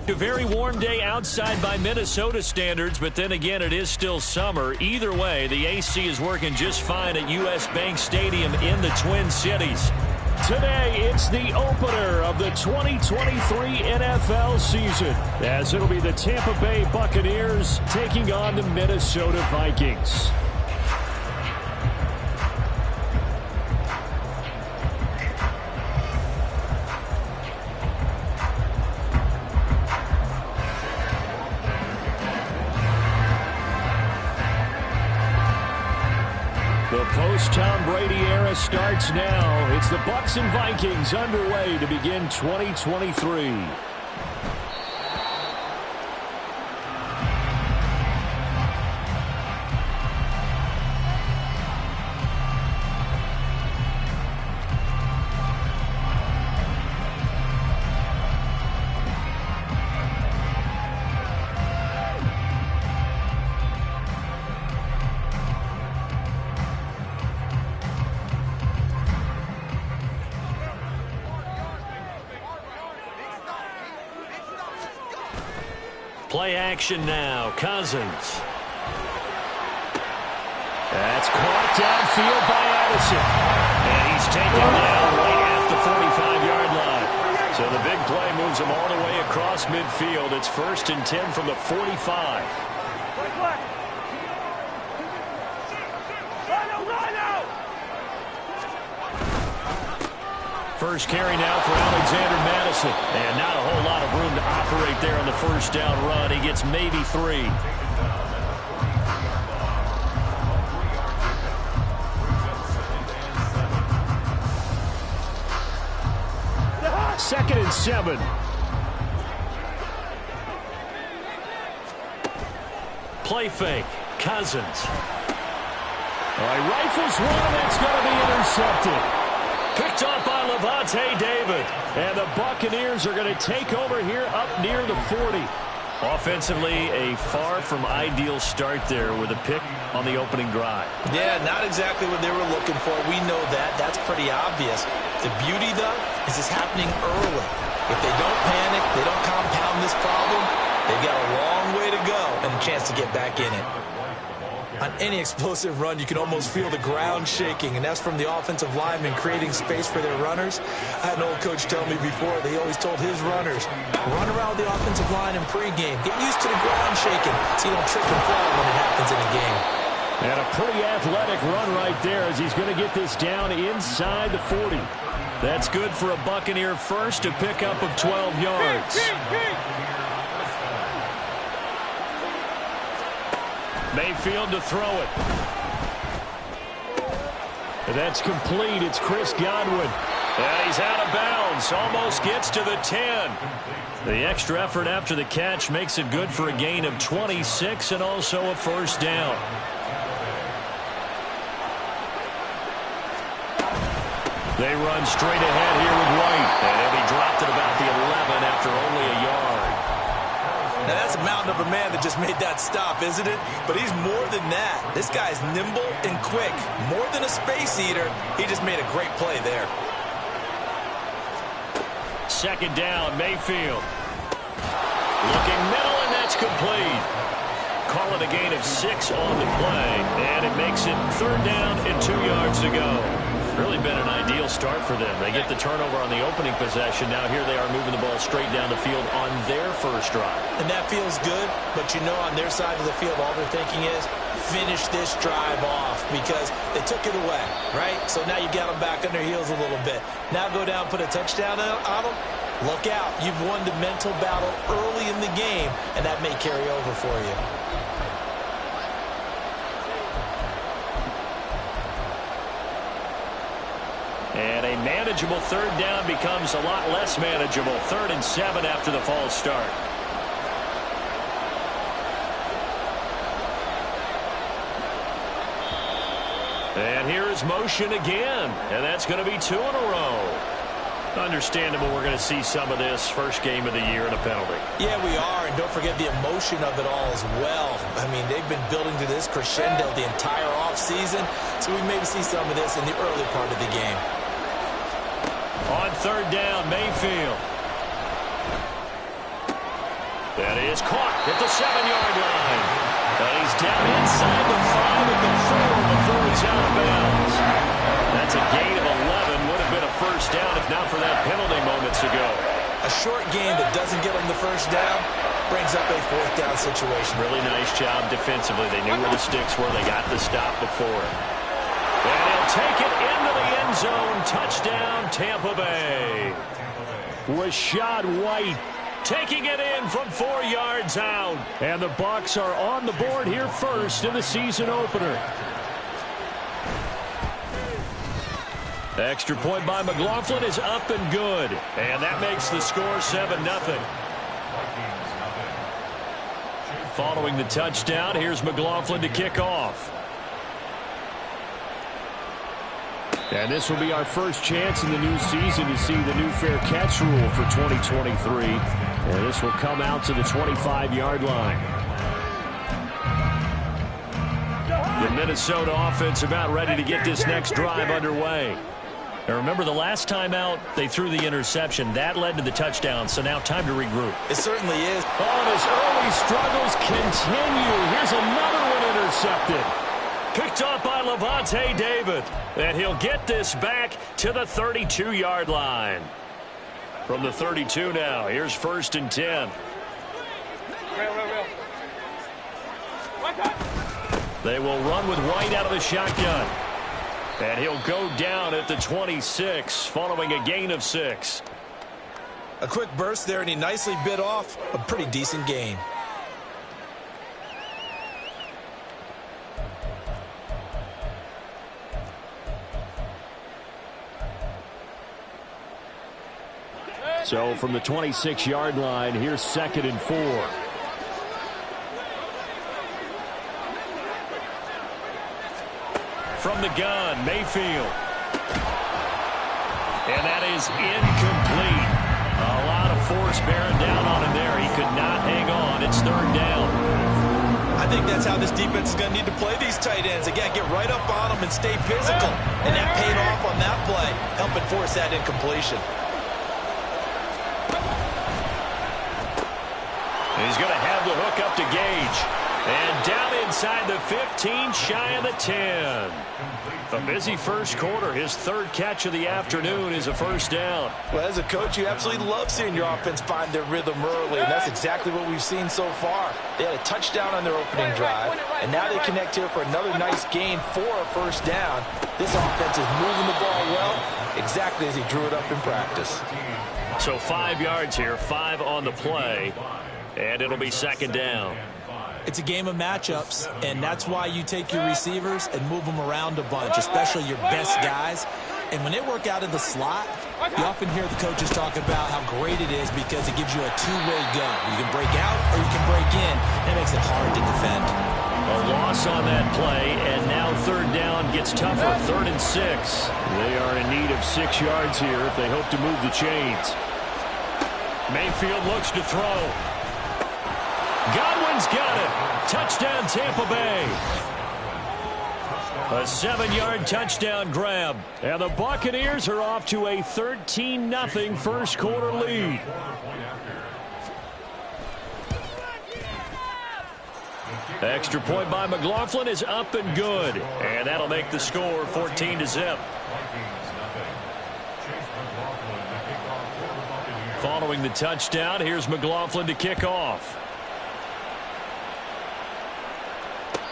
A very warm day outside by Minnesota standards, but then again, it is still summer. Either way, the AC is working just fine at U.S. Bank Stadium in the Twin Cities. Today, it's the opener of the 2023 NFL season, as it'll be the Tampa Bay Buccaneers taking on the Minnesota Vikings. The post-Tom Brady era starts now. It's the Bucs and Vikings underway to begin 2023. Play action now. Cousins. That's caught downfield by Addison. And he's taken down right at the 45-yard line. So the big play moves him all the way across midfield. It's 1st and 10 from the 45. First carry now for Alexander Madison. And not a whole lot of room to operate there on the first down run. He gets maybe 3. Second and 7. Play fake. Cousins. All right, rifles one. That's going to be intercepted. Picked off by Levante David. And the Buccaneers are going to take over here up near the 40. Offensively, a far from ideal start there with a pick on the opening drive. Yeah, not exactly what they were looking for. We know that. That's pretty obvious. The beauty, though, is it's happening early. If they don't panic, they don't compound this problem, they've got a long way to go and a chance to get back in it. On any explosive run, you can almost feel the ground shaking, and that's from the offensive linemen creating space for their runners. I had an old coach tell me before, they always told his runners, run around the offensive line in pregame. Get used to the ground shaking so you don't trip and fall when it happens in a game. And a pretty athletic run right there as he's going to get this down inside the 40. That's good for a Buccaneer first, a pickup of 12 yards. Mayfield to throw it. And that's complete. It's Chris Godwin. And he's out of bounds. Almost gets to the 10. The extra effort after the catch makes it good for a gain of 26 and also a first down. They run straight ahead here with White. And he'll be dropped at about the 11 after only a yard. Now, that's a mountain of a man that just made that stop, isn't it? But he's more than that. This guy's nimble and quick. More than a space eater, he just made a great play there. Second down, Mayfield. Looking middle, and that's complete. Call it a gain of 6 on the play, and it makes it 3rd down and 2 yards to go. Really been an ideal start for them. They get the turnover on the opening possession. Now here they are moving the ball straight down the field on their first drive. And that feels good, but you know on their side of the field all they're thinking is finish this drive off because they took it away, right? So now you got them back on their heels a little bit. Now go down, put a touchdown on them. Look out. You've won the mental battle early in the game, and that may carry over for you. And a manageable 3rd down becomes a lot less manageable. 3rd and 7 after the false start. And here is motion again. And that's going to be 2 in a row. Understandable we're going to see some of this first game of the year and a penalty. Yeah, we are. And don't forget the emotion of it all as well. I mean, they've been building to this crescendo the entire offseason. So we maybe see some of this in the early part of the game. On 3rd down, Mayfield. That is caught at the 7-yard line. And he's down inside the 5 at the 4 before he's out of bounds. That's a gain of 11. Would have been a first down if not for that penalty moments ago. A short game that doesn't get him the first down brings up a 4th down situation. Really nice job defensively. They knew where the sticks were. They got the stop before it. And he'll take it into the end zone. Touchdown, Tampa Bay. Rashad White taking it in from 4 yards out. And the Bucs are on the board here first in the season opener. The extra point by McLaughlin is up and good. And that makes the score 7-0. Following the touchdown, here's McLaughlin to kick off. And this will be our first chance in the new season to see the new fair catch rule for 2023. And this will come out to the 25-yard line. The Minnesota offense about ready to get this next drive underway. Now remember, the last time out, they threw the interception. That led to the touchdown, so now time to regroup. It certainly is. Oh, his early struggles continue. Here's another one intercepted. Picked off by Levante David. And he'll get this back to the 32-yard line. From the 32 now, here's 1st and 10. They will run with White out of the shotgun. And he'll go down at the 26, following a gain of 6. A quick burst there, and he nicely bit off a pretty decent gain. So from the 26-yard line, here's 2nd and 4. From the gun, Mayfield. And that is incomplete. A lot of force bearing down on him there. He could not hang on. It's 3rd down. I think that's how this defense is going to need to play these tight ends. Again, get right up on them and stay physical. And that paid off on that play, helping force that incompletion. He's going to have the hook up to Gage. And down inside the 15, shy of the 10. A busy first quarter. His 3rd catch of the afternoon is a first down. Well, as a coach, you absolutely love seeing your offense find their rhythm early, and that's exactly what we've seen so far. They had a touchdown on their opening drive, and now they connect here for another nice gain for a first down. This offense is moving the ball well, exactly as he drew it up in practice. So 5 yards here, 5 on the play, and it'll be 2nd down. It's a game of matchups, and that's why you take your receivers and move them around a bunch, especially your best guys. And when they work out in the slot, you often hear the coaches talk about how great it is because it gives you a two-way go. You can break out or you can break in. That makes it hard to defend. A loss on that play, and now 3rd down gets tougher, 3rd and 6. They are in need of 6 yards here if they hope to move the chains. Mayfield looks to throw. Godwin's got it. Touchdown, Tampa Bay. A 7-yard touchdown grab. And the Buccaneers are off to a 13-0 first quarter lead. Extra point by McLaughlin is up and good. And that'll make the score 14-0. Following the touchdown, here's McLaughlin to kick off.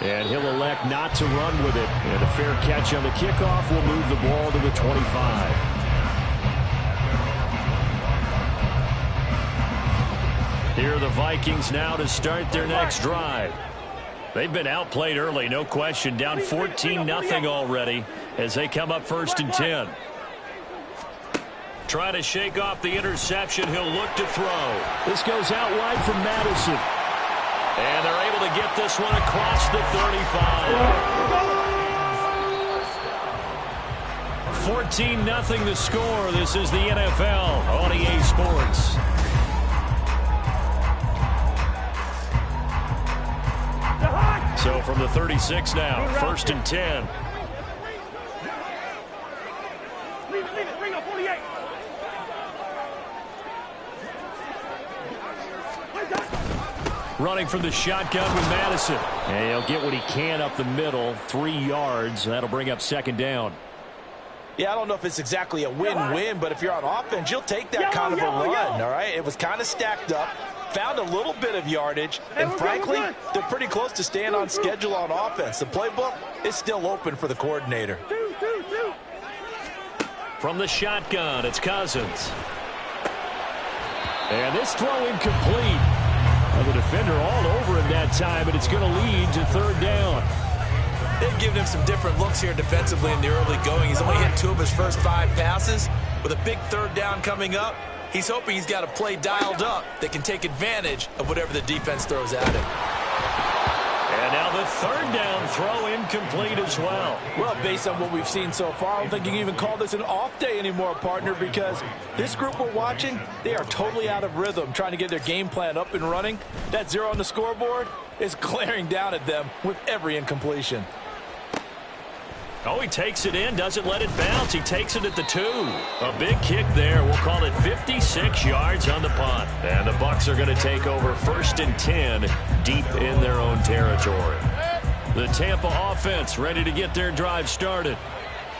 And he'll elect not to run with it. And a fair catch on the kickoff will move the ball to the 25. Here are the Vikings now to start their next drive. They've been outplayed early, no question. Down 14-0 already as they come up 1st and 10. Trying to shake off the interception. He'll look to throw. This goes out wide from Madison. And they're able to get this one across the 35. 14-0 the score. This is the NFL on EA Sports. So from the 36 now, 1st and 10. Bring up 48. Running from the shotgun with Madison. And he'll get what he can up the middle, 3 yards. That'll bring up second down. Yeah, I don't know if it's exactly a win-win, but if you're on offense, you'll take that kind of a run, all right? It was kind of stacked up, found a little bit of yardage, and frankly, they're pretty close to staying on schedule on offense. The playbook is still open for the coordinator. From the shotgun, it's Cousins. And this throw incomplete. The defender all over him that time, and it's going to lead to third down. They've given him some different looks here defensively in the early going. He's only hit 2 of his first 5 passes. With a big third down coming up, he's hoping he's got a play dialed up that can take advantage of whatever the defense throws at him. And now the third down throw incomplete as well. Well, based on what we've seen so far, I don't think you can even call this an off day anymore, partner, because this group we're watching, they are totally out of rhythm, trying to get their game plan up and running. That 0 on the scoreboard is glaring down at them with every incompletion. Oh, he takes it in, doesn't let it bounce. He takes it at the 2. A big kick there. We'll call it 56 yards on the punt. And the Bucs are going to take over 1st and 10 deep in their own territory. The Tampa offense ready to get their drive started.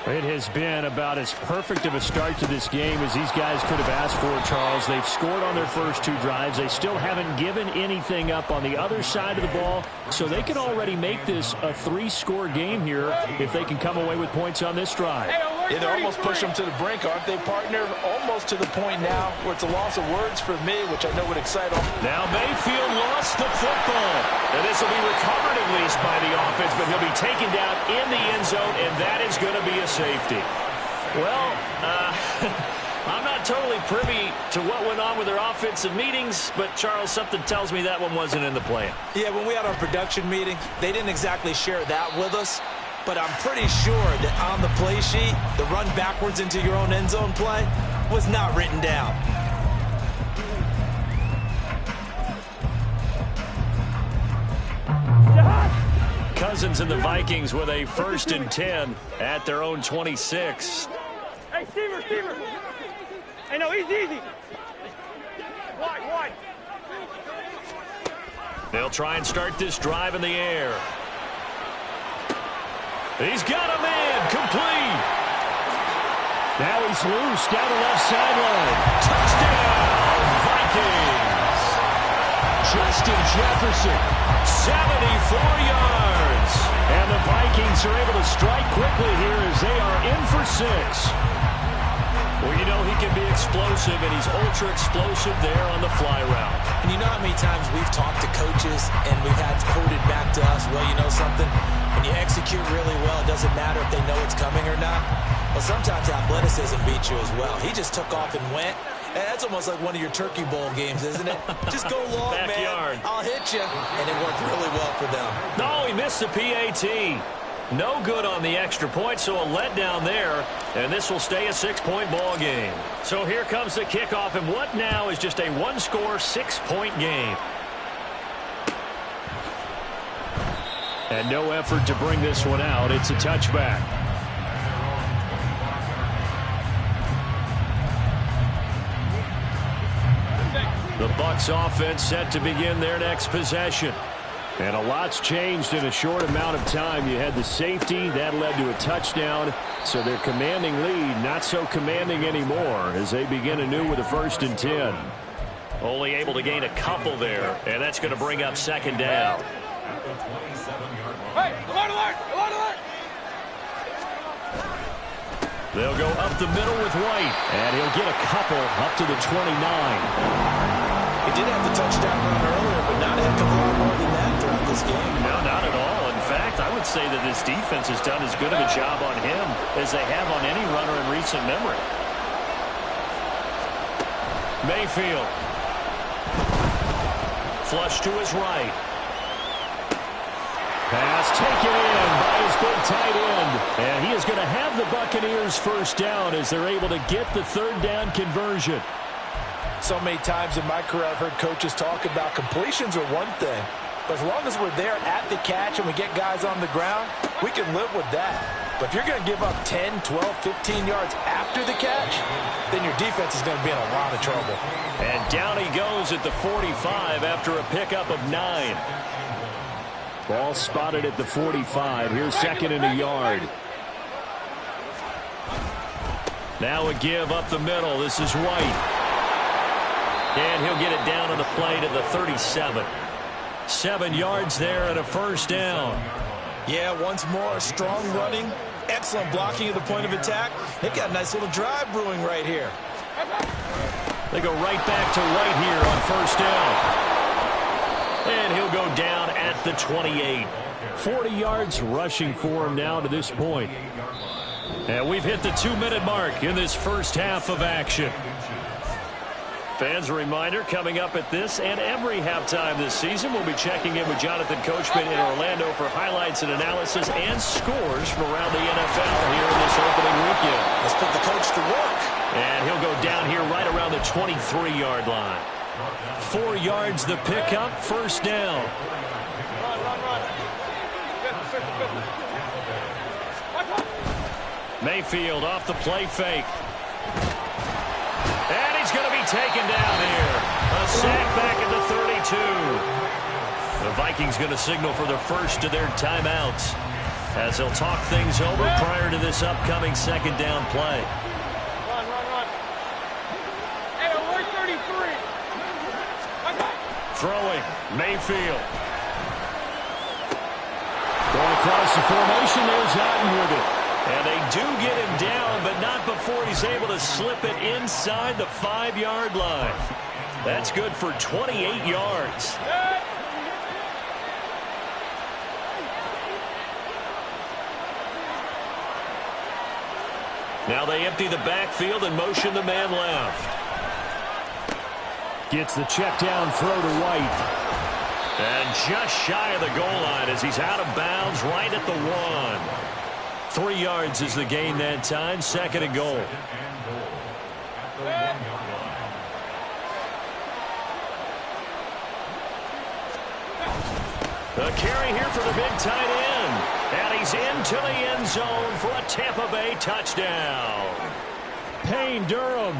It has been about as perfect of a start to this game as these guys could have asked for, Charles. They've scored on their first 2 drives. They still haven't given anything up on the other side of the ball, so they can already make this a 3-score game here if they can come away with points on this drive. Yeah, they're almost pushing them to the brink, aren't they, partner? Almost to the point now where it's a loss of words for me, which I know would excite them. Now Mayfield lost the football. And this will be recovered at least by the offense, but he'll be taken down in the end zone, and that is going to be a safety. Well, I'm not totally privy to what went on with their offensive meetings, but, Charles, something tells me that one wasn't in the plan. Yeah, when we had our production meeting, they didn't exactly share that with us, but I'm pretty sure that on the play sheet, the run backwards into your own end zone play was not written down. Cousins and the Vikings with a 1st and 10 at their own 26. Hey, Stever. Hey, no, easy. Wide. They'll try and start this drive in the air. He's got a man, complete. Now he's loose down the left sideline. Touchdown, Vikings. Justin Jefferson, 74 yards. And the Vikings are able to strike quickly here as they are in for 6. Well, you know he can be explosive, and he's ultra explosive there on the fly route. And you know how many times we've talked to coaches and we've had quoted back to us, well, you know something? When you execute really well, it doesn't matter if they know it's coming or not. Well, sometimes athleticism beats you as well. He just took off and went. And that's almost like one of your Turkey Bowl games, isn't it? Just go long, Backyard. man. I'll hit you. And it worked really well for them. No, he missed the PAT. No good on the extra point, so a letdown there. And this will stay a 6-point ball game. So here comes the kickoff, and what now is just a 1-score, 6-point game. And no effort to bring this one out. It's a touchback. The Bucs offense set to begin their next possession. And a lot's changed in a short amount of time. You had the safety. That led to a touchdown. So their commanding lead not so commanding anymore as they begin anew with a 1st and 10. Only able to gain a couple there. And that's going to bring up second down. Hey, alert! They'll go up the middle with White. And he'll get a couple up to the 29. He did have the touchdown run earlier, but not a heck of a lot more than that throughout this game. No, not at all. In fact, I would say that this defense has done as good of a job on him as they have on any runner in recent memory. Mayfield. Flush to his right. Pass taken in by his big tight end. And he is going to have the Buccaneers 1st down as they're able to get the 3rd down conversion. So many times in my career I've heard coaches talk about completions are one thing. But as long as we're there at the catch and we get guys on the ground, we can live with that. But if you're going to give up 10, 12, 15 yards after the catch, then your defense is going to be in a lot of trouble. And down he goes at the 45 after a pickup of 9. Ball spotted at the 45. Here's second and a yard. Now a give up the middle. This is White. And he'll get it down on the play to the 37. 7 yards there and a first down. Yeah, once more, strong running, excellent blocking at the point of attack. They've got a nice little drive brewing right here. They go right back to White here on first down. And he'll go down at the 28. 40 yards rushing for him now to this point. And we've hit the 2-minute mark in this first half of action. Fans, a reminder, coming up at this and every halftime this season, we'll be checking in with Jonathan Coachman in Orlando for highlights and analysis and scores from around the NFL here in this opening weekend. Let's put the coach to work. And he'll go down here right around the 23-yard line. 4 yards the pickup, first down. Run. Mayfield off the play fake. And he's going to be taken down here. A sack back at the 32. The Vikings going to signal for the first of their timeouts as they'll talk things over prior to this upcoming second down play. Run. Hey, we're 33. Throwing, Mayfield. Going across the formation, there's Otten with it. And they do get him down, but not before he's able to slip it inside the 5-yard line. That's good for 28 yards. Now they empty the backfield and motion the man left. Gets the check down throw to White. And just shy of the goal line as he's out of bounds right at the 1. 3 yards is the gain that time. Second and goal. The carry here for the big tight end. And he's into the end zone for a Tampa Bay touchdown. Payne Durham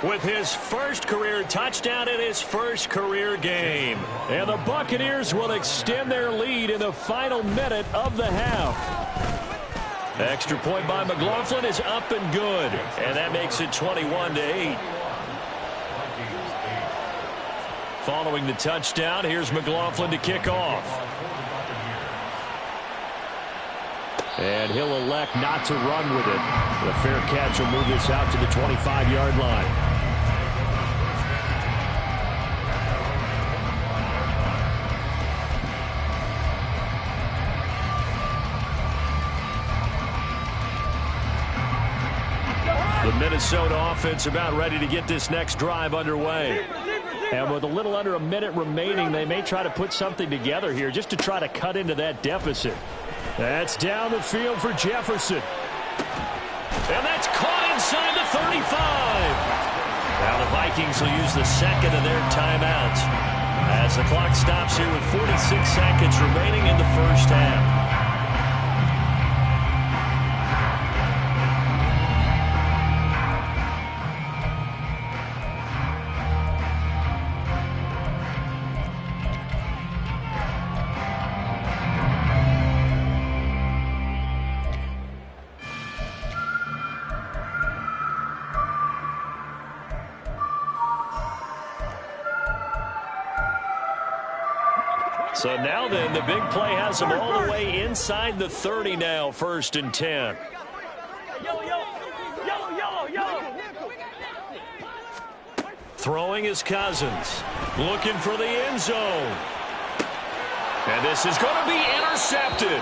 with his first career touchdown in his first career game. And the Buccaneers will extend their lead in the final minute of the half. Extra point by McLaughlin is up and good. And that makes it 21-8. Following the touchdown, here's McLaughlin to kick off. And he'll elect not to run with it. The fair catch will move this out to the 25-yard line. The Minnesota offense about ready to get this next drive underway. And with a little under a minute remaining, they may try to put something together here just to try to cut into that deficit. That's down the field for Jefferson. And that's caught inside the 35. Now the Vikings will use the second of their timeouts as the clock stops here with 46 seconds remaining in the first half. So now then, the big play has them all the way inside the 30 now, 1st and 10. Throwing is Cousins. Looking for the end zone. And this is going to be intercepted.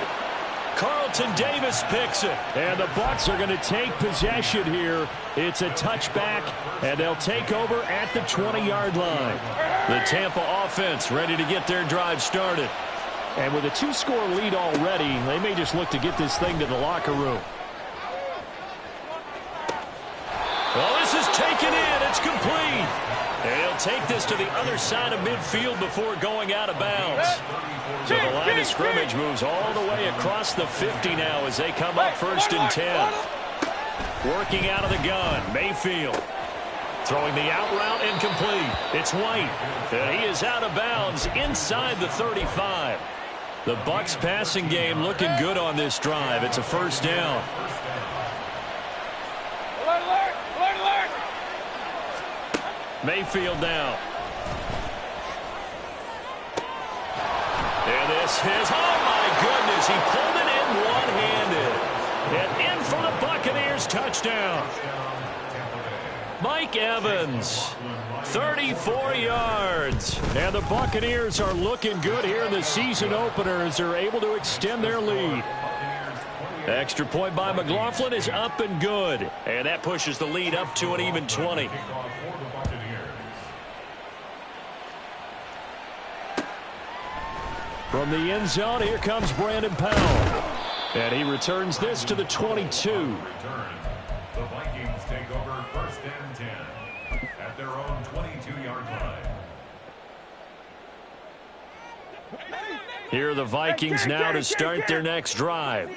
Carlton Davis picks it. And the Bucs are going to take possession here. It's a touchback, and they'll take over at the 20-yard line. The Tampa offense ready to get their drive started. And with a 2-score lead already, they may just look to get this thing to the locker room. Well, this is taken in at It's complete. And he'll take this to the other side of midfield before going out of bounds. So the line of scrimmage moves all the way across the 50 now as they come up 1st and 10. Working out of the gun, Mayfield. Throwing the out route incomplete. It's White. And he is out of bounds inside the 35. The Bucs passing game looking good on this drive. It's a 1st down. Alert! Mayfield now. And this is, oh my goodness, he pulled it in one-handed. And in for the Buccaneers touchdown. Mike Evans, 34 yards. And the Buccaneers are looking good here in the season opener as they're able to extend their lead. Extra point by McLaughlin is up and good. And that pushes the lead up to an even 20. From the end zone, here comes Brandon Powell. And he returns this to the 22. The Vikings take over 1st and 10 at their own 22-yard line. Here are the Vikings now to start their next drive.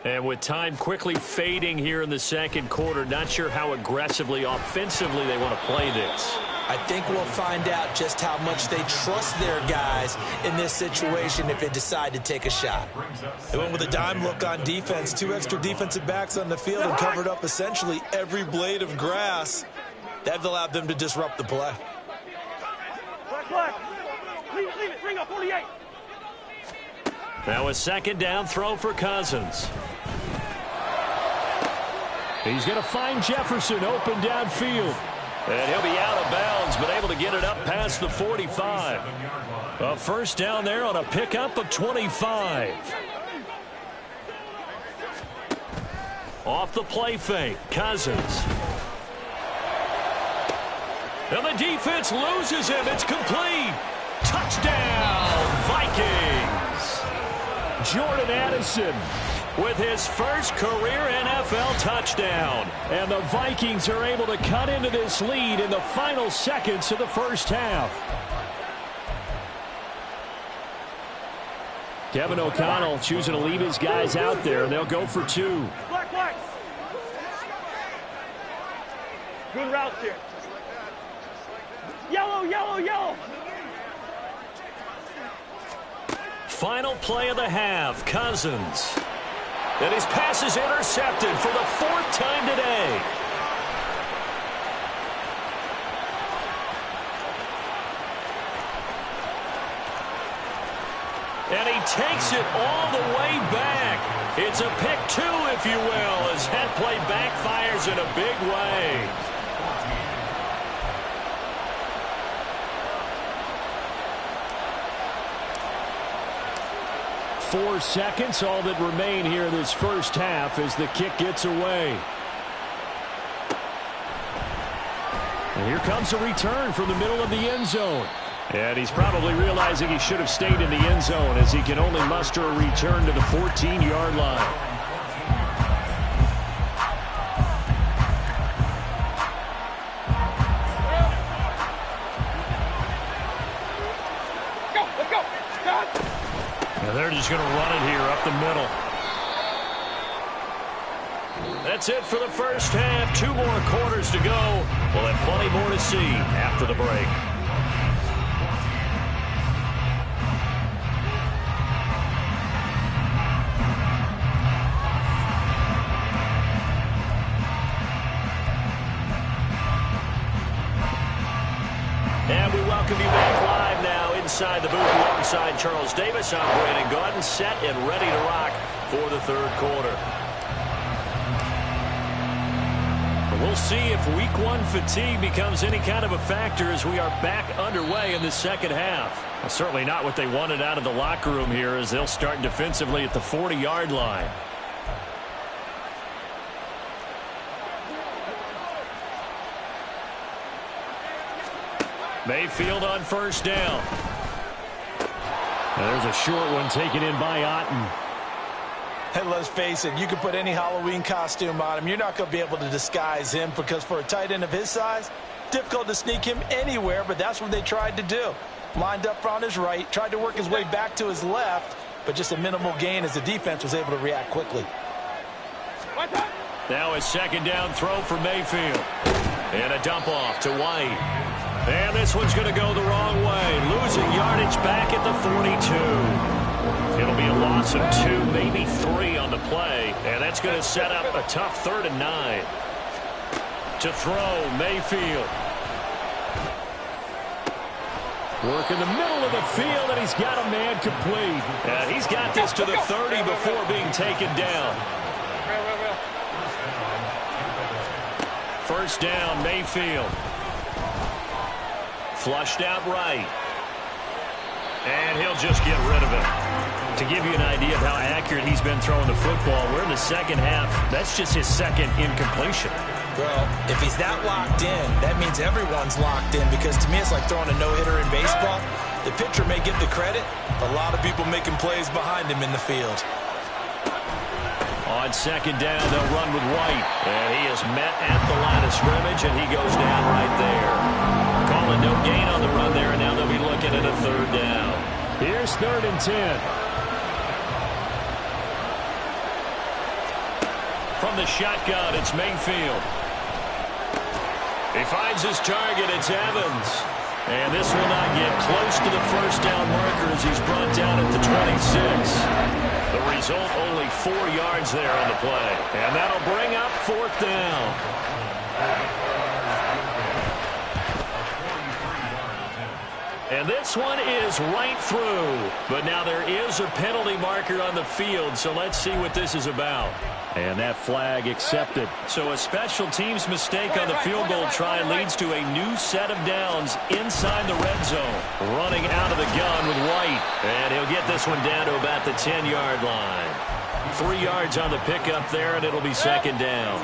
And with time quickly fading here in the 2nd quarter, not sure how aggressively, offensively they want to play this. I think we'll find out just how much they trust their guys in this situation if they decide to take a shot. They went with a dime look on defense, 2 extra defensive backs on the field and covered up essentially every blade of grass. That allowed them to disrupt the play. Black. Leave it. Bring up 48. Now a 2nd down throw for Cousins. He's going to find Jefferson open downfield. And he'll be out of bounds, but able to get it up past the 45. A 1st down there on a pickup of 25. Off the play fake, Cousins. And the defense loses him. It's complete. Touchdown, Vikings. Jordan Addison with his first career NFL touchdown. And the Vikings are able to cut into this lead in the final seconds of the 1st half. Kevin O'Connell choosing to leave his guys out there, and they'll go for 2. Black. Good routes here. Yellow. Final play of the half, Cousins. And his pass is intercepted for the 4th time today. And he takes it all the way back. It's a pick 2, if you will, as that play backfires in a big way. Four seconds, all that remain here in this 1st half as the kick gets away. And here comes a return from the middle of the end zone. And he's probably realizing he should have stayed in the end zone as he can only muster a return to the 14-yard line. They're just going to run it here up the middle. That's it for the 1st half. 2 more quarters to go. We'll have plenty more to see after the break. And we welcome you back live now inside the booth alongside Charles Davis. I'm Brandon Gaudin, set and ready to rock for the 3rd quarter. We'll see if week 1 fatigue becomes any kind of a factor as we are back underway in the 2nd half. Well, certainly not what they wanted out of the locker room here as they'll start defensively at the 40-yard line. Mayfield on 1st down. And there's a short one taken in by Otten. And let's face it, you can put any Halloween costume on him. You're not going to be able to disguise him because for a tight end of his size, difficult to sneak him anywhere, but that's what they tried to do. Lined up on his right, tried to work his way back to his left, but just a minimal gain as the defense was able to react quickly. Now a second down throw for Mayfield. And a dump off to White. And this one's going to go the wrong way. Losing yardage back at the 42. It'll be a loss of 2, maybe 3 on the play. And that's going to set up a tough 3rd and 9. To throw, Mayfield. Work in the middle of the field, and he's got a man complete. And he's got this to the 30 before being taken down. First down, Mayfield. Flushed out right. And he'll just get rid of it. To give you an idea of how accurate he's been throwing the football, we're in the second half. That's just his second incompletion. Well, if he's that locked in, that means everyone's locked in, because to me it's like throwing a no-hitter in baseball. The pitcher may get the credit, but a lot of people making plays behind him in the field. On second down, they'll run with White. And he is met at the line of scrimmage, and he goes down right there. Calling no gain on the run there, and now they'll be looking at a 3rd down. Here's 3rd and 10. From the shotgun, it's Mayfield. He finds his target. It's Evans. And this will not get close to the first down marker as he's brought down at the 26. The result, only 4 yards there on the play. And that'll bring up 4th down. And this one is right through. But now there is a penalty marker on the field, so let's see what this is about. And that flag accepted. So a special teams mistake on the field goal try leads to a new set of downs inside the red zone. Running out of the gun with White. And he'll get this one down to about the 10-yard line. 3 yards on the pickup there, and it'll be second down.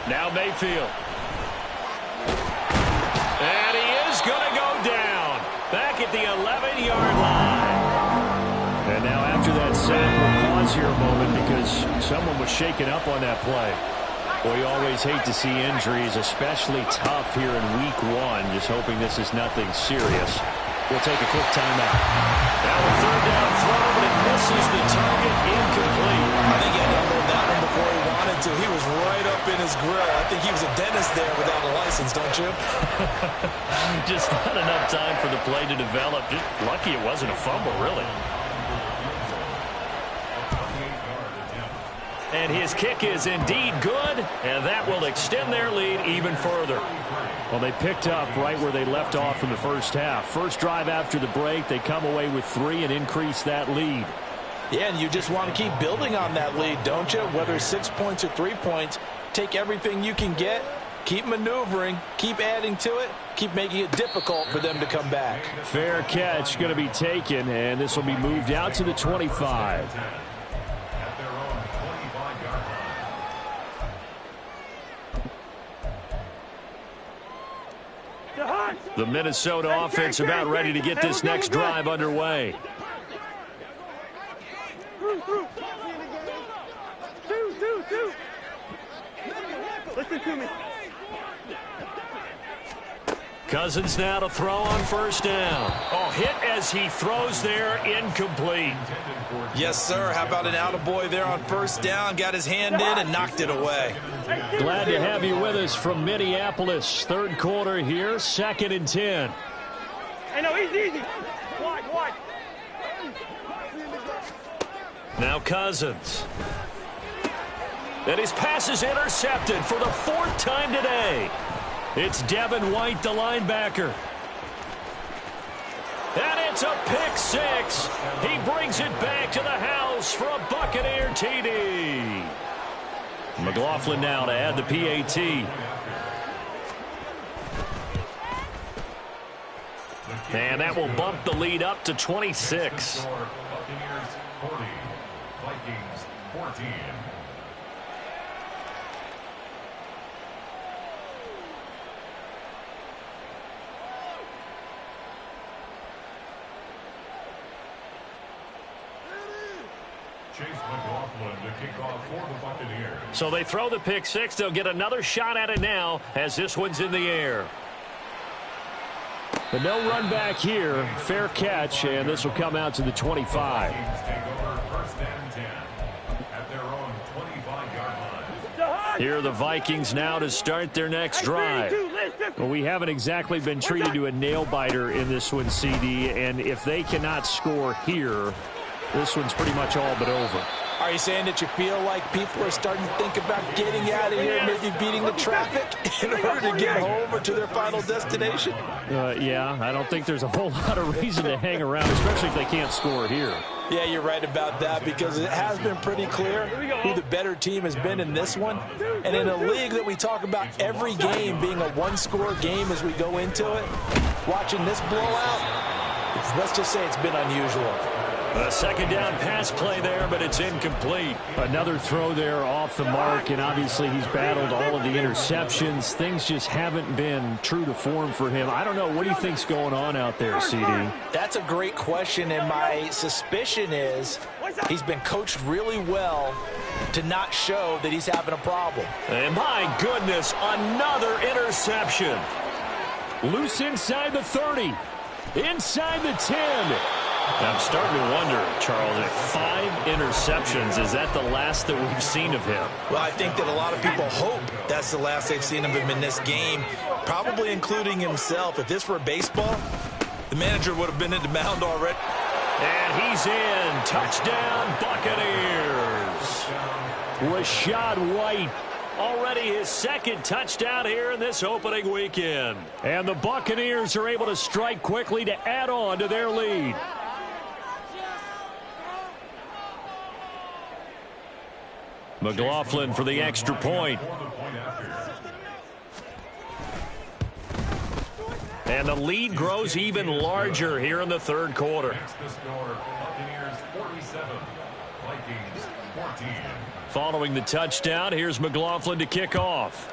Now Mayfield. And he is going to go down. Back at the 11-yard line. And now after that sack, we'll pause here a moment because someone was shaken up on that play. Well, you always hate to see injuries, especially tough here in week 1. Just hoping this is nothing serious. We'll take a quick timeout. Now a 3rd down throw, but it misses the target, incomplete. I think he had to unload that one before he wanted to. He was right up in his grill. I think he was a dentist there without a license, don't you? Just not enough time for the play to develop. Just lucky it wasn't a fumble, really. And his kick is indeed good, and that will extend their lead even further. Well, they picked up right where they left off in the first half. First drive after the break, they come away with 3 and increase that lead. Yeah, and you just want to keep building on that lead, don't you? Whether it's 6 points or 3 points, take everything you can get, keep maneuvering, keep adding to it, keep making it difficult for them to come back. Fair catch going to be taken, and this will be moved out to the 25. The Minnesota offense about ready to get this next drive underway. Two. Listen to me. Cousins now to throw on first down. Oh, hit as he throws there, incomplete. Yes, sir. How about an attaboy there on first down? Got his hand in and knocked it away. Glad to have you with us from Minneapolis. 3rd quarter here, 2nd and 10. Hey, no, easy. Wide. Now Cousins. And his pass is intercepted for the 4th time today. It's Devin White, the linebacker. And it's a pick 6. He brings it back to the house for a Buccaneer TD. McLaughlin now to add the PAT. And that will bump the lead up to 26. Buccaneers 40, Vikings 14. Chase McLaughlin to kick off for the Buccaneers. So they throw the pick six. They'll get another shot at it now as this one's in the air. But no run back here. Fair catch, and this will come out to the 25. Vikings take over first and 10 at their own 25-yard line. Here are the Vikings now to start their next drive. Well, we haven't exactly been treated to a nail-biter in this one, CD, and if they cannot score here, this one's pretty much all but over. Are you saying that you feel like people are starting to think about getting out of here, maybe beating the traffic in order to get home or to their final destination? Yeah, I don't think there's a whole lot of reason to hang around, especially if they can't score here. Yeah, you're right about that because it has been pretty clear who the better team has been in this one. And in a league that we talk about every game being a one-score game as we go into it, watching this blowout, let's just say it's been unusual. A second down pass play there, but it's incomplete. Another throw there off the mark, and obviously he's battled all of the interceptions. Things just haven't been true to form for him. I don't know. What do you think's going on out there, CD? That's a great question, and my suspicion is he's been coached really well to not show that he's having a problem. And my goodness, another interception. Loose inside the 30. Inside the 10. I'm starting to wonder, Charles, if 5 interceptions, is that the last that we've seen of him? Well, I think that a lot of people hope that's the last they've seen of him in this game, probably including himself. If this were baseball, the manager would have been in the mound already. And he's in. Touchdown, Buccaneers. Rachaad White, already his second touchdown here in this opening weekend. And the Buccaneers are able to strike quickly to add on to their lead. McLaughlin for the extra point. And the lead grows even larger here in the third quarter. The score, Buccaneers 47, Vikings 14. Following the touchdown, here's McLaughlin to kick off.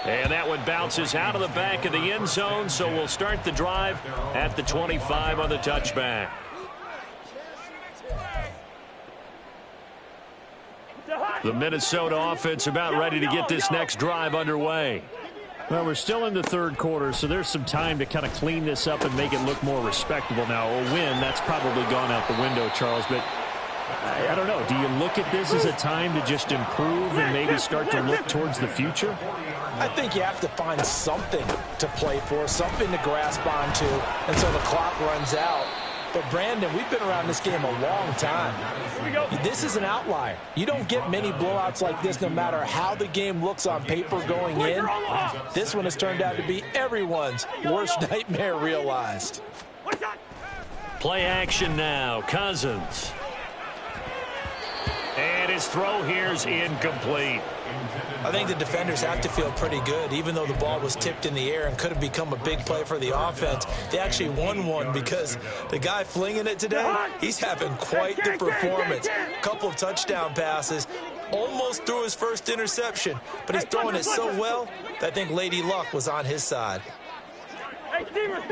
And that one bounces out of the back of the end zone, so we'll start the drive at the 25 on the touchback. The Minnesota offense about ready to get this next drive underway. Well, we're still in the third quarter, so there's some time to kind of clean this up and make it look more respectable. Now, a win, that's probably gone out the window, Charles, but I don't know. Do you look at this as a time to just improve and maybe start to look towards the future? I think you have to find something to play for, something to grasp onto until the clock runs out. But, Brandon, we've been around this game a long time. This is an outlier. You don't get many blowouts like this no matter how the game looks on paper going in. This one has turned out to be everyone's worst nightmare realized. Play action now. Cousins. And his throw here's incomplete. I think the defenders have to feel pretty good, even though the ball was tipped in the air and could have become a big play for the offense. They actually won one because the guy flinging it today, he's having quite the performance. A couple of touchdown passes, almost threw his first interception, but he's throwing it so well that I think Lady Luck was on his side. Hey, steamer.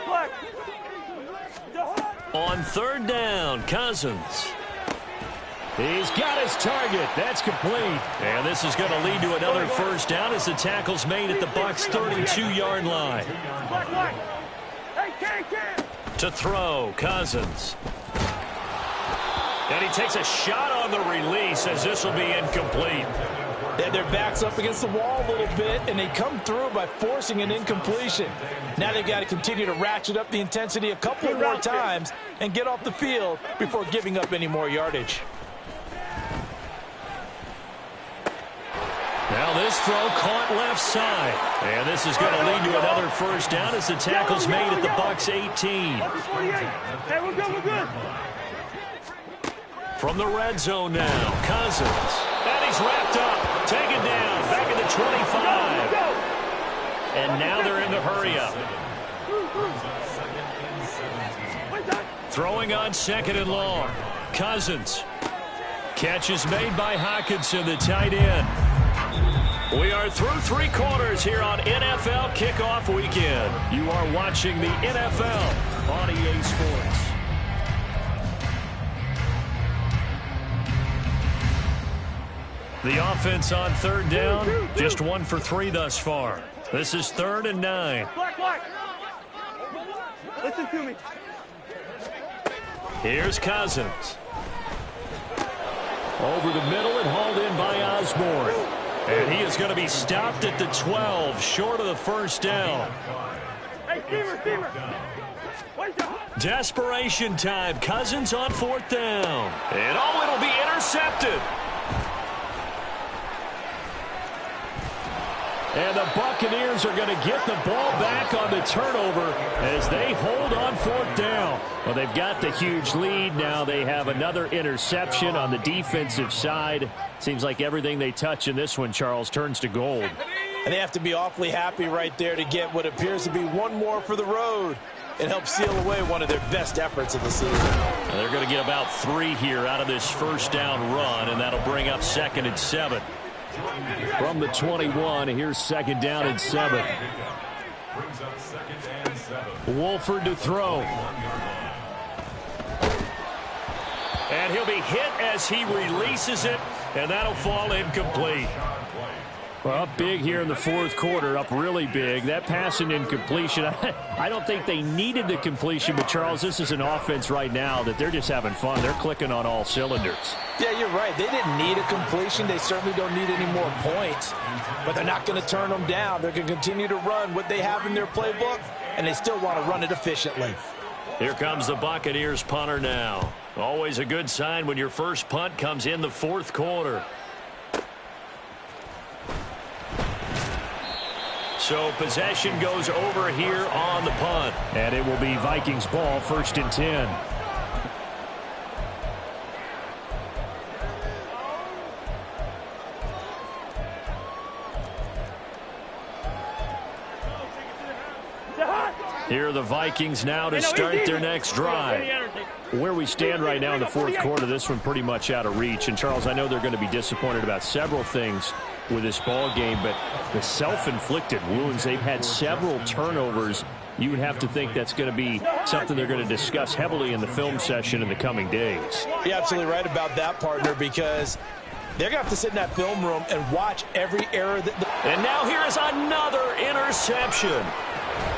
Black. On third down, Cousins. He's got his target. That's complete. And this is going to lead to another first down as the tackle's made at the Bucs' 32-yard line. Black. Hey, can. To throw, Cousins. And he takes a shot on the release as this will be incomplete. Their backs up against the wall a little bit, and they come through by forcing an incompletion. Now they've got to continue to ratchet up the intensity a couple more times and get off the field before giving up any more yardage. Now this throw caught left side. And this is going to lead to another first down as the tackle's made at the Bucs' 18. Hey, we're good. From the red zone now, Cousins. And he's wrapped up, taken down, back at the 25. And now they're in the hurry-up. Throwing on second and long. Cousins. Catch is made by Hockenson, the tight end. We are through 3 quarters here on NFL Kickoff Weekend. You are watching the NFL on EA Sports. The offense on 3rd down, just 1 for 3 thus far. This is 3rd and 9. Black. Listen to me. Here's Cousins. Over the middle and hauled in by Osborne. And he is going to be stopped at the 12, short of the 1st down. Hey, Steamer. Desperation time. Cousins on 4th down. And it'll be intercepted. And the Buccaneers are going to get the ball back on the turnover as they hold on 4th down. Well, they've got the huge lead. Now they have another interception on the defensive side. Seems like everything they touch in this one, Charles, turns to gold. And they have to be awfully happy right there to get what appears to be one more for the road and help seal away one of their best efforts of the season. And they're going to get about 3 here out of this 1st down run, and that'll bring up 2nd and 7. From the 21, here's 2nd down and 7. Wolford to throw. And he'll be hit as he releases it, and that'll fall incomplete. Well, up big here in the 4th quarter, up really big. That pass and incompletion, I don't think they needed the completion, but Charles, this is an offense right now that they're just having fun. They're clicking on all cylinders. Yeah, you're right. They didn't need a completion. They certainly don't need any more points, but they're not going to turn them down. They're going to continue to run what they have in their playbook, and they still want to run it efficiently. Here comes the Buccaneers punter now. Always a good sign when your first punt comes in the 4th quarter. So possession goes over here on the punt. And it will be Vikings ball, 1st and 10. Here are the Vikings now to start their next drive. Where we stand right now in the 4th quarter, this one pretty much out of reach. And, Charles, I know they're going to be disappointed about several things with this ball game, but the self-inflicted wounds, they've had several turnovers. You would have to think that's going to be something they're going to discuss heavily in the film session in the coming days. You're absolutely right about that, partner, because they're going to have to sit in that film room and watch every error. And now here is another interception.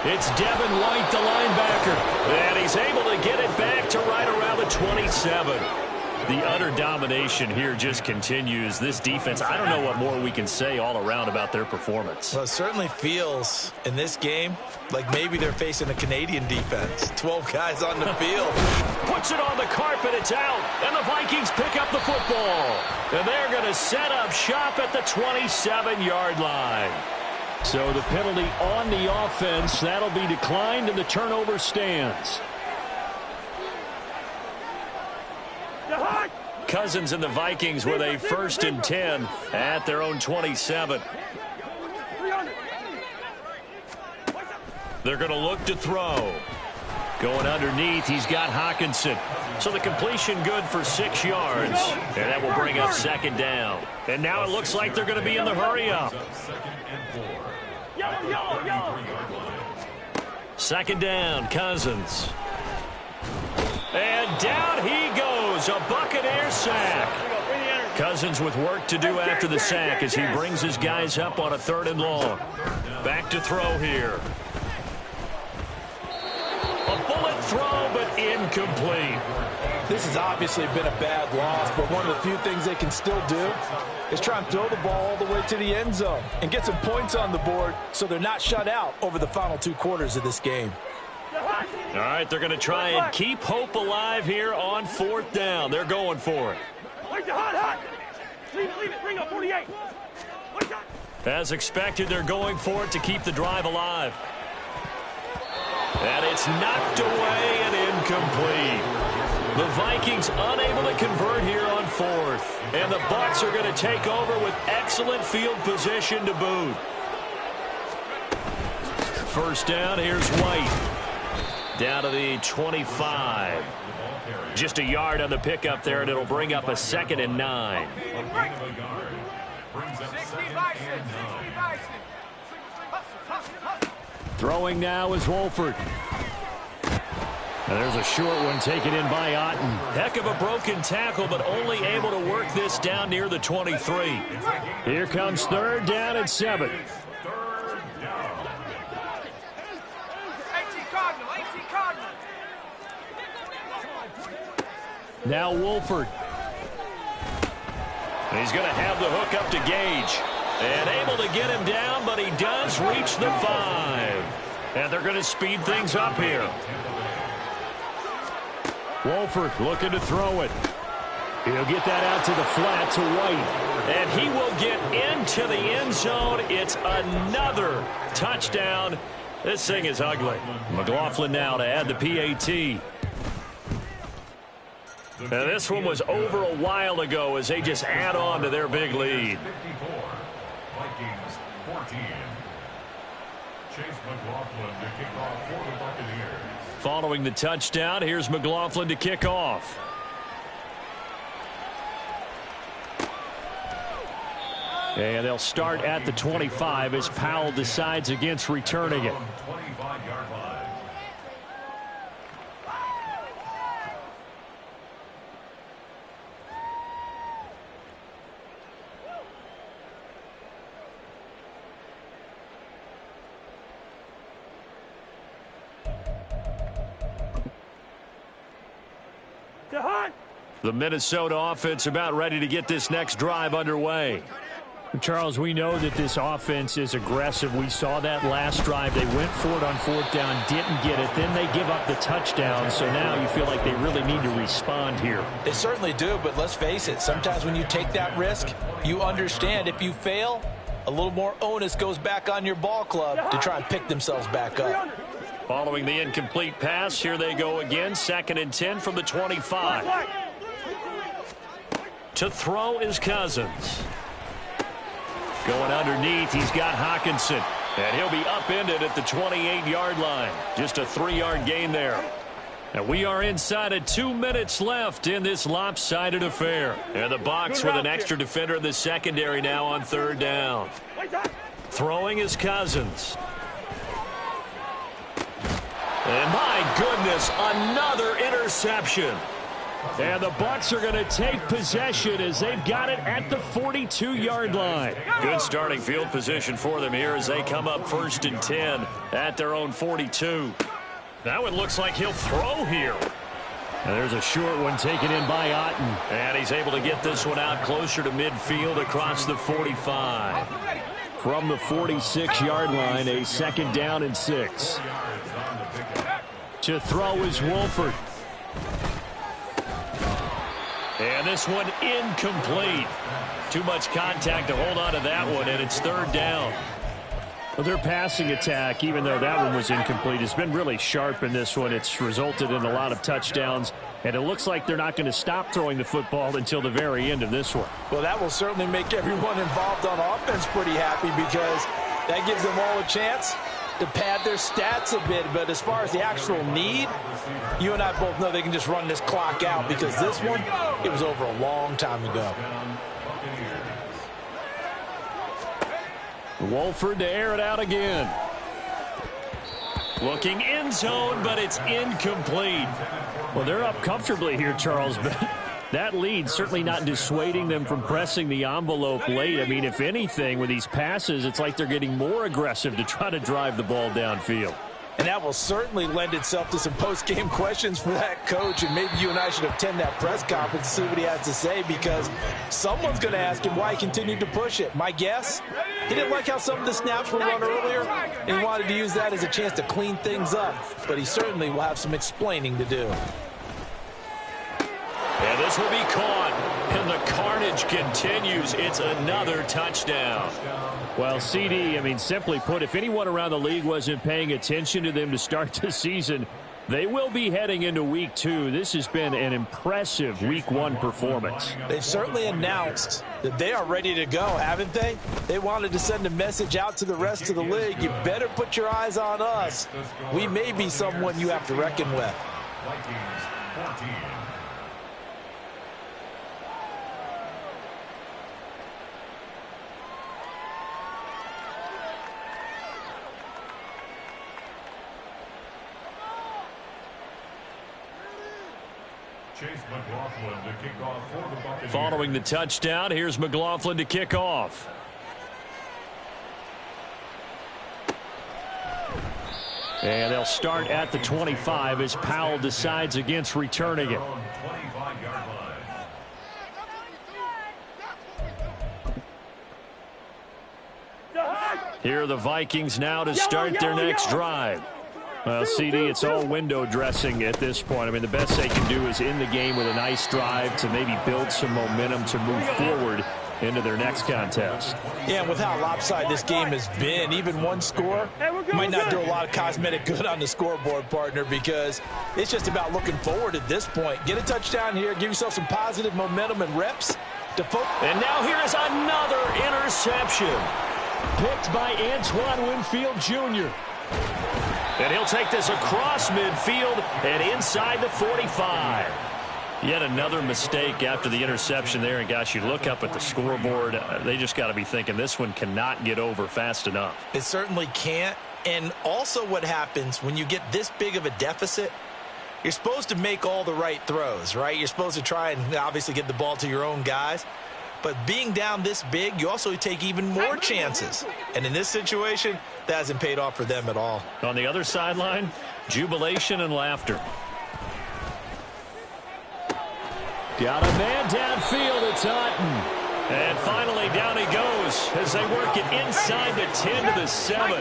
It's Devin White, the linebacker, and he's able to get it back to right around the 27. The utter domination here just continues. This defense, I don't know what more we can say all around about their performance. Well, it certainly feels in this game like maybe they're facing a Canadian defense. 12 guys on the field. Puts it on the carpet, it's out, and the Vikings pick up the football. And they're going to set up shop at the 27-yard line. So the penalty on the offense, that'll be declined, and the turnover stands. Cousins and the Vikings with a 1st and 10 at their own 27. They're going to look to throw. Going underneath, he's got Hawkinson. So the completion good for 6 yards. And that will bring up 2nd down. And now it looks like they're going to be in the hurry-up. 2nd down, Cousins. And down he goes, a Buccaneer sack. Cousins with work to do after the sack as he brings his guys up on a 3rd and long. Back to throw here. A bullet throw, but incomplete. This has obviously been a bad loss, but one of the few things they can still do is try and throw the ball all the way to the end zone and get some points on the board so they're not shut out over the final 2 quarters of this game. All right, they're going to try and keep hope alive here on 4th down. They're going for it. Leave it. Bring up 48. As expected, they're going for it to keep the drive alive. And it's knocked away and incomplete. The Vikings unable to convert here on 4th. And the Bucs are going to take over with excellent field position to boot. 1st down, here's White. Down to the 25. Just a yard on the pickup there, and it'll bring up a 2nd and 9. brings up 2nd and 9. Throwing now is Wolford. And there's a short one taken in by Otten. Heck of a broken tackle, but only able to work this down near the 23. Here comes 3rd down and 7. Now Wolford. And he's going to have the hook up to Gage. And able to get him down, but he does reach the 5. And they're going to speed things up here. Wolford looking to throw it. He'll get that out to the flat to White. And he will get into the end zone. It's another touchdown. This thing is ugly. McLaughlin now to add the PAT. And this one was over a while ago as they just add on to their big lead. 54, Vikings 14. Chase McLaughlin to kick off for the Buccaneers. Following the touchdown, here's McLaughlin to kick off. And they'll start at the 25 as Powell decides against returning it. 25-yard line. The Minnesota offense about ready to get this next drive underway. Charles, we know that this offense is aggressive. We saw that last drive. They went for it on 4th down, didn't get it. Then they give up the touchdown. So now you feel like they really need to respond here. They certainly do, but let's face it. Sometimes when you take that risk, you understand if you fail, a little more onus goes back on your ball club to try and pick themselves back up. Following the incomplete pass, here they go again. 2nd and 10 from the 25. To throw is Cousins. Going underneath, he's got Hawkinson. And he'll be upended at the 28-yard line. Just a 3-yard gain there. And we are inside of 2 minutes left in this lopsided affair. And the Bucs with an extra defender in the secondary now on 3rd down. Throwing is Cousins. And my goodness, another interception. And the Bucs are going to take possession as they've got it at the 42-yard line. Good starting field position for them here as they come up 1st and 10 at their own 42. Now it looks like he'll throw here. And there's a short one taken in by Otten. And he's able to get this one out closer to midfield across the 45. From the 46-yard line, a 2nd down and 6. To throw is Wolford. And this one incomplete. Too much contact to hold on to that one, and it's 3rd down. Well, their passing attack, even though that one was incomplete, has been really sharp in this one. It's resulted in a lot of touchdowns, and it looks like they're not going to stop throwing the football until the very end of this one. Well, that will certainly make everyone involved on offense pretty happy because that gives them all a chance to pad their stats a bit. But as far as the actual need, you and I both know they can just run this clock out because this one, it was over a long time ago. Wolford to air it out again. Looking end zone, but it's incomplete. Well, they're up comfortably here, Charles, but that lead certainly not dissuading them from pressing the envelope late. I mean, if anything, with these passes, it's like they're getting more aggressive to try to drive the ball downfield. And that will certainly lend itself to some post-game questions for that coach, and maybe you and I should attend that press conference to see what he has to say because someone's going to ask him why he continued to push it. My guess, he didn't like how some of the snaps were run earlier and wanted to use that as a chance to clean things up, but he certainly will have some explaining to do. And this will be caught, and the carnage continues. It's another touchdown. Well, CD, I mean, simply put, if anyone around the league wasn't paying attention to them to start the season, they will be heading into Week 2. This has been an impressive Week 1 performance. They've certainly announced that they are ready to go, haven't they? They wanted to send a message out to the rest of the league. You better put your eyes on us. We may be someone you have to reckon with. Vikings 14. Chase McLaughlin to kick off for the Buccaneers. Following the touchdown, here's McLaughlin to kick off. And they'll start at the 25 as Powell decides against returning it. Here are the Vikings now to start their next drive. CD, it's all window dressing at this point. I mean, the best they can do is in the game with a nice drive to maybe build some momentum to move forward into their next contest. Yeah, and with how lopsided this game has been, even one score might not do a lot of cosmetic good on the scoreboard, partner, because it's just about looking forward at this point. Get a touchdown here, give yourself some positive momentum and reps. And now here is another interception. Picked by Antoine Winfield Jr. And he'll take this across midfield and inside the 45. Yet another mistake after the interception there. And, gosh, you look up at the scoreboard. They just got to be thinking this one cannot get over fast enough. It certainly can't. And also what happens when you get this big of a deficit, you're supposed to make all the right throws, right? You're supposed to try and obviously get the ball to your own guys. But being down this big, you also take even more chances. And in this situation, that hasn't paid off for them at all. On the other sideline, jubilation and laughter. Got a man downfield. It's Hutton. And finally down he goes as they work it inside the 10 to the 7.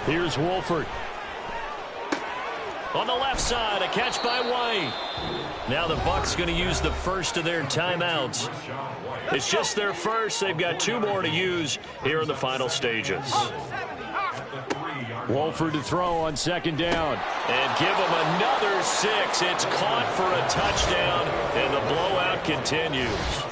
Here's Wolford. On the left side, a catch by White. Now the Bucs going to use the first of their timeouts. It's just their first. They've got 2 more to use here in the final stages. Wolford to throw on second down. And give him another 6. It's caught for a touchdown, and the blowout continues.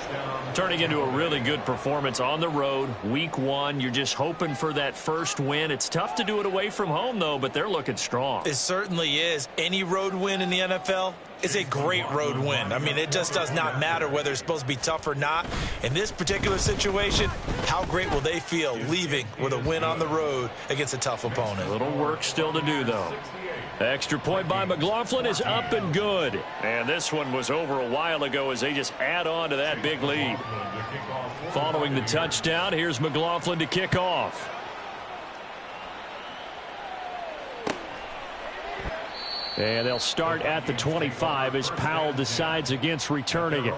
Turning into a really good performance on the road. Week 1, you're just hoping for that first win. It's tough to do it away from home, though, but they're looking strong. It certainly is. Any road win in the NFL is a great road win. I mean, it just does not matter whether it's supposed to be tough or not. In this particular situation, how great will they feel leaving with a win on the road against a tough opponent? A little work still to do, though. Extra point by McLaughlin is up and good. And this one was over a while ago as they just add on to that big lead. Following the touchdown, here's McLaughlin to kick off. And they'll start at the 25 as Powell decides against returning it.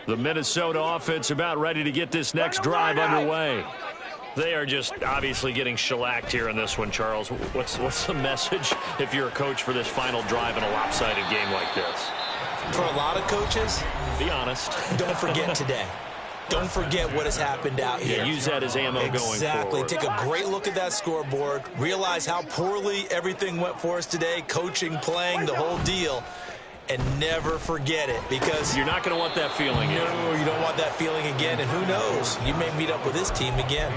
The Minnesota offense about ready to get this next drive underway. They are just obviously getting shellacked here in this one, Charles. What's the message if you're a coach for this final drive in a lopsided game like this? For a lot of coaches, be honest. Don't forget today. Don't forget what has happened out here. Yeah, use that as ammo going forward. Exactly. Take a great look at that scoreboard. Realize how poorly everything went for us today. Coaching, playing, the whole deal. And never forget it, because you're not going to want that feeling again. No, you don't want that feeling again. And who knows? You may meet up with this team again.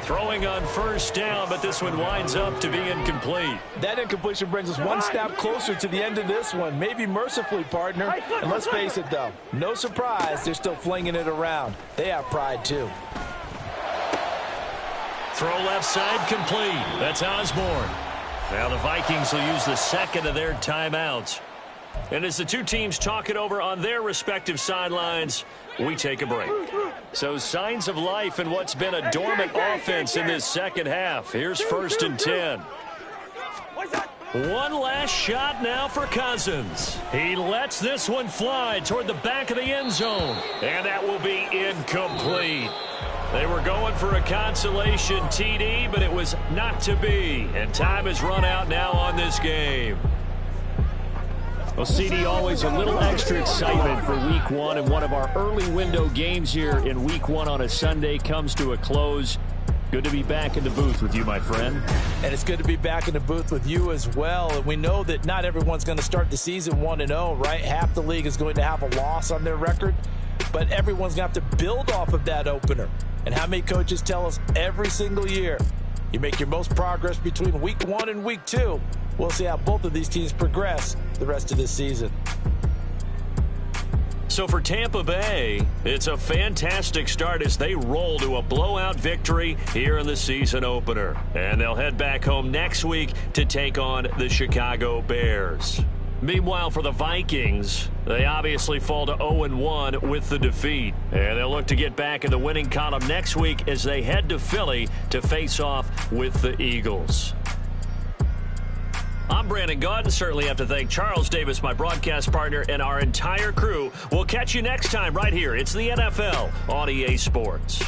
Throwing on first down, but this one winds up to be incomplete. That incompletion brings us one step closer to the end of this one. Maybe mercifully, partner. And let's face it, though. No surprise, they're still flinging it around. They have pride, too. Throw left side complete. That's Osborne. Now the Vikings will use the second of their timeouts. And as the two teams talk it over on their respective sidelines, we take a break. So signs of life in what's been a dormant offense in this second half. Here's 1st and 10. One last shot now for Cousins. He lets this one fly toward the back of the end zone. And that will be incomplete. They were going for a consolation TD, but it was not to be. And time has run out now on this game. Well, CD, always a little extra excitement for Week 1, and one of our early window games here in Week 1 on a Sunday comes to a close. Good to be back in the booth with you, my friend. And it's good to be back in the booth with you as well. And we know that not everyone's going to start the season 1-0, right? Half the league is going to have a loss on their record, but everyone's going to have to build off of that opener. And how many coaches tell us every single year, You make your most progress between week 1 and week 2. We'll see how both of these teams progress the rest of this season. So for Tampa Bay, it's a fantastic start as they roll to a blowout victory here in the season opener. And they'll head back home next week to take on the Chicago Bears. Meanwhile, for the Vikings, they obviously fall to 0-1 with the defeat. And they'll look to get back in the winning column next week as they head to Philly to face off with the Eagles. I'm Brandon Gaudin. Certainly have to thank Charles Davis, my broadcast partner, and our entire crew. We'll catch you next time right here. It's the NFL on EA Sports.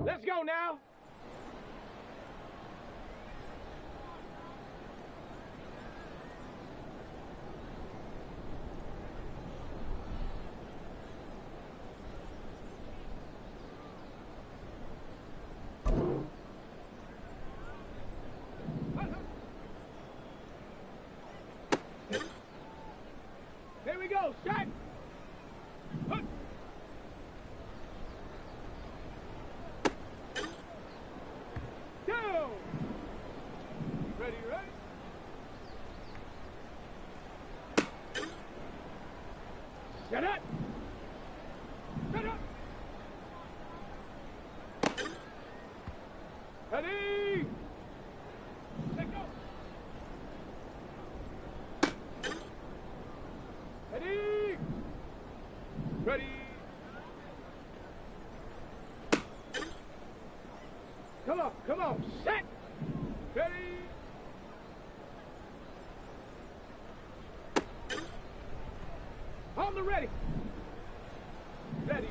Let's go now. Here we go, set. Go. Ready, ready. Set up. Set up. Ready. Let go. Ready. Ready. Come on, set. Ready. On the ready. Ready.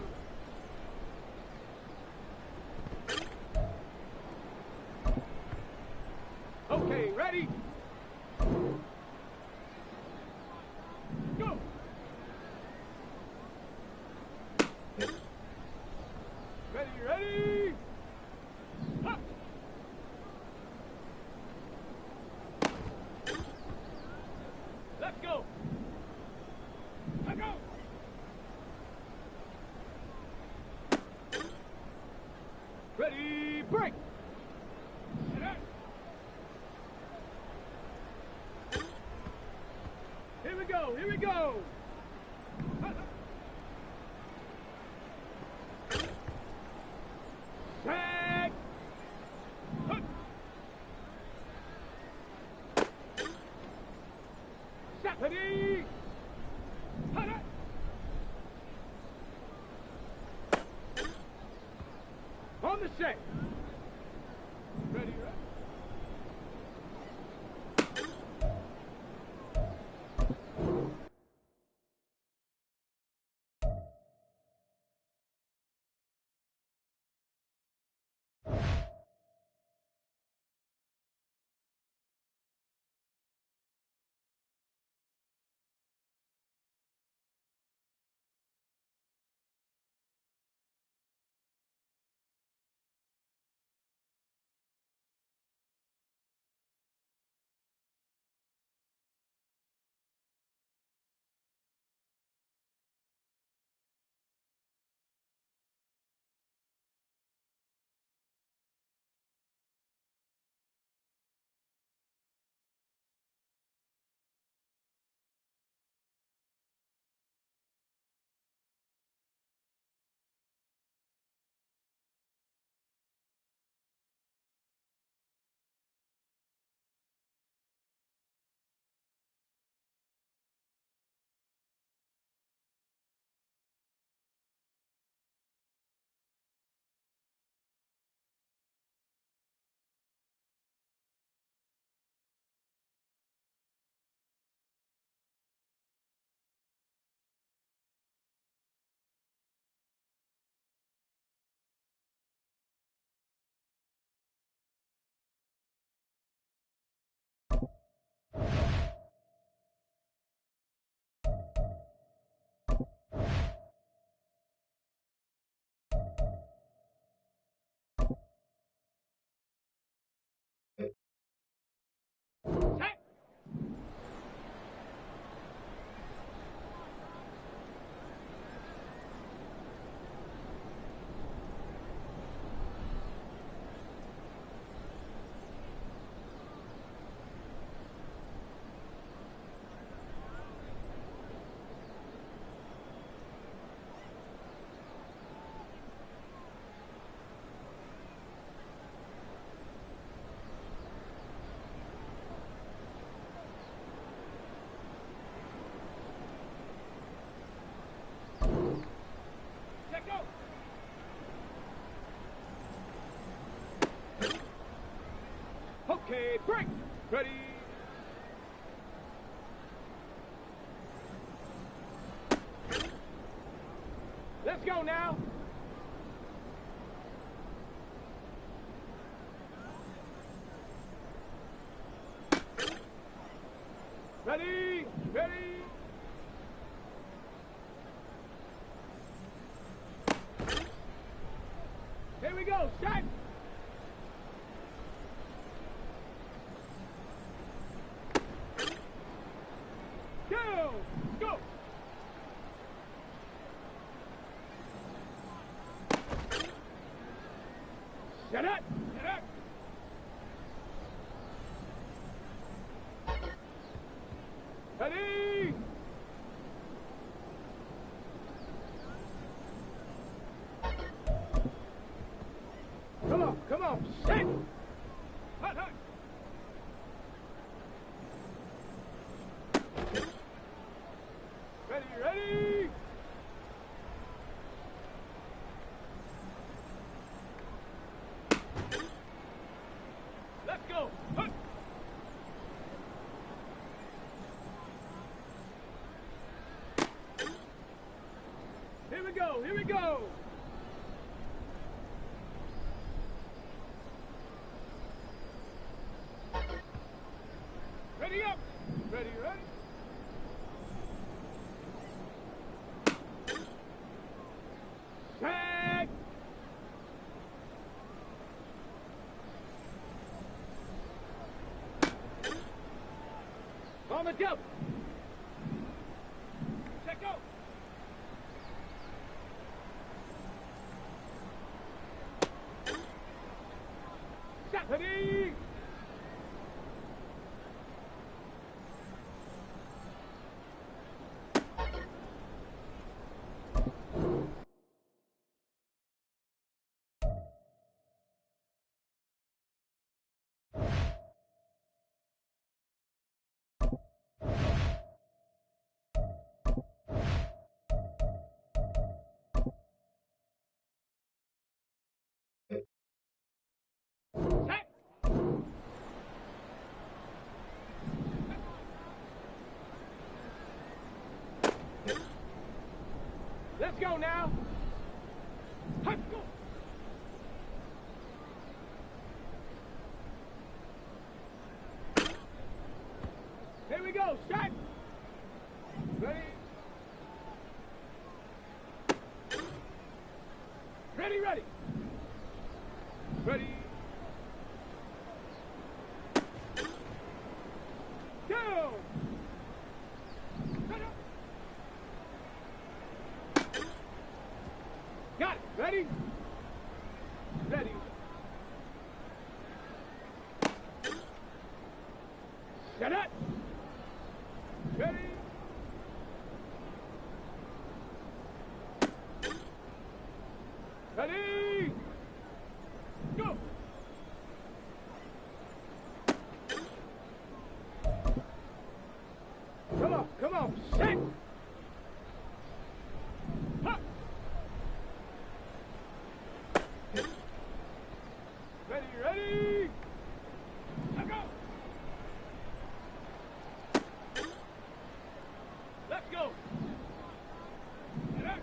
Okay, ready. Go. Ready, ready. Up. Let's go. Let's go. Ready, break. Sit down. Here we go, here we go. Set. Set. Ready. On the set. Ready, ready. Set. Let go. Okay, break. Ready. Let's go now. Ready? Here we go, set! Go! Go! Set it! Set it! Ready! Come on, set! Hut, hut! Ready, ready! Let's go! Hut! Here we go, here we go! Ready up! Ready, ready! Set! On the jump! Set, go! Set! Ready! Set! Let's go now! Let's go! Here we go, set! Ready? Ready, ready! Ready? Go! Set up! Got it! Ready? Ready? Set up! Ready? Ready? Go! Come on, set! Hut! Ready, ready? Now go! Let's go! Get up!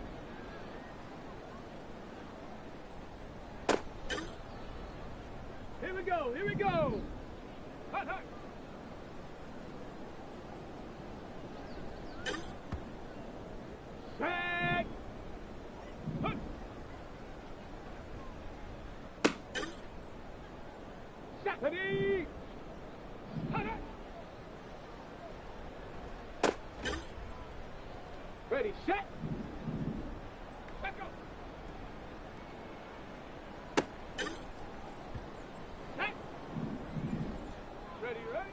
Here we go, here we go! Hut, hut! Set! Hut! Set! Ready! Hut, hut! Ready, set! Let's go! Set! Ready, ready?